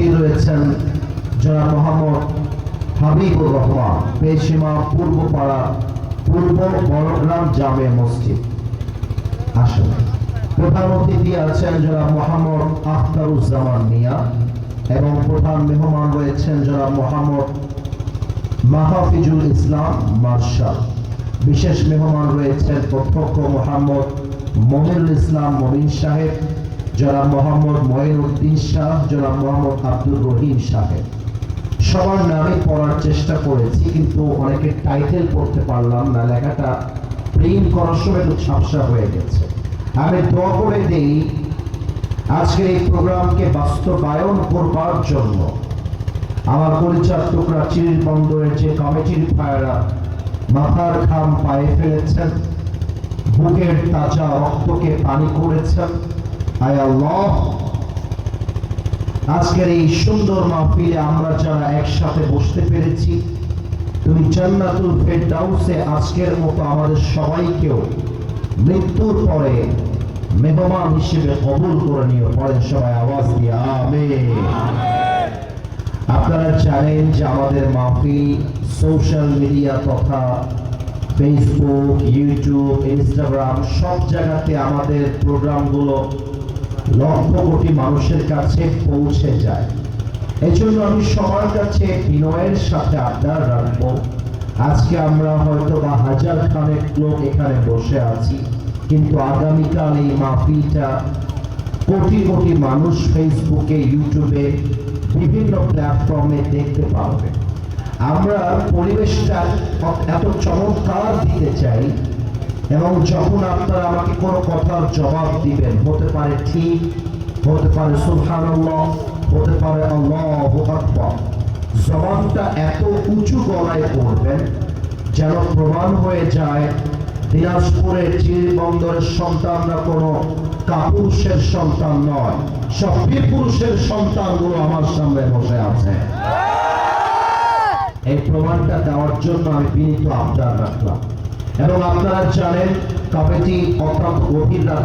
উপস্থিত রয়েছেন জনাব মোহাম্মদ হাবিবুর রহমান, বেশিমা পূর্বপাড়া পূর্ব বড়গ্রাম জামে মসজিদ। আসলে প্রধান অতিথি আছেন জনাব মোহাম্মদ আখতারুজ্জামান মিয়া এবং প্রধান মেহমান রয়েছেন জনাব মোহাম্মদ মাহফিজুল ইসলাম মার্শাল। বিশেষ মেহমান রয়েছেন অধ্যক্ষ মোহাম্মদ মমিনুল ইসলাম মমিন সাহেব, জনাব মোহাম্মদ মঈনুদ্দিন শাহ, জনাব মোহাম্মদ আব্দুর রহিম সাহেব। সবার নামে পড়ার চেষ্টা করেছি, কিন্তু অনেকের টাইটেল পড়তে পারলাম না, লেখাটা প্রিন্ট করার সময় একটু ঝাপসা হয়ে গেছে। আমি দোয়া করে দিই আজকের এই প্রোগ্রামকে বাস্তবায়ন করবার জন্য আমার পরিচয় টুকরা চিরির বন্দরের যে কমিটির ভাইয়েরা মাথার ঘাম পায়ে ফেলেছেন, বুকের তাজা রক্তকে পানি করেছেন। আয় আল্লাহ, আজকের এই সুন্দর মাহফিলে আমরা যারা একসাথে বসতে পেরেছি, তুমি জান্নাতুল ফেরদাউসে আজকের মতো আমাদের সবাইকেও মৃত্যুর পরে মেহমান হিসেবে কবুল করে নিও। পড়েন সবাই আওয়াজ দিয়ে আমিন। আপনারা জানেন যে আমাদের মাহফিল সোশ্যাল মিডিয়া তথা ফেসবুক, ইউটিউব, ইনস্টাগ্রাম সব জায়গাতে আমাদের প্রোগ্রামগুলো লক্ষ কোটি মানুষের কাছে পৌঁছে যায়। এই জন্য আমি সবার কাছে বিনয়ের সাথে আবদার রাখবো, আজকে আমরা হয়তো বা হাজার খানেক লোক এখানে বসে আছি, কিন্তু আগামীকাল এই মাহফিলটা কোটি কোটি মানুষ ফেসবুকে, ইউটিউবে, বিভিন্ন প্ল্যাটফর্মে দেখতে পাবে। আমরা পরিবেশটা এত চমৎকার দিতে চাই, এবং যখন আপনারা আমাকে কোনো কথার জবাব দিবেন, হতে পারে ঠিক, হতে পারে সুবহানাল্লাহ, হতে পারে আল্লাহু আকবার, জবানটা এত উঁচু গলায় করবেন যেন প্রমাণ হয়ে যায় দিনাজপুরের চিরির বন্দরের সন্তানরা কোনো কাপুরুষের সন্তান নয়, সব বীরপুরুষের সন্তানগুলো আমার সামনে বসে আছে। এই প্রমাণটা দেওয়ার জন্য আমি বিনীত আবদার রাখলাম। এবং আপনারা জানেন কমিটি অত্যন্ত গভীর রাত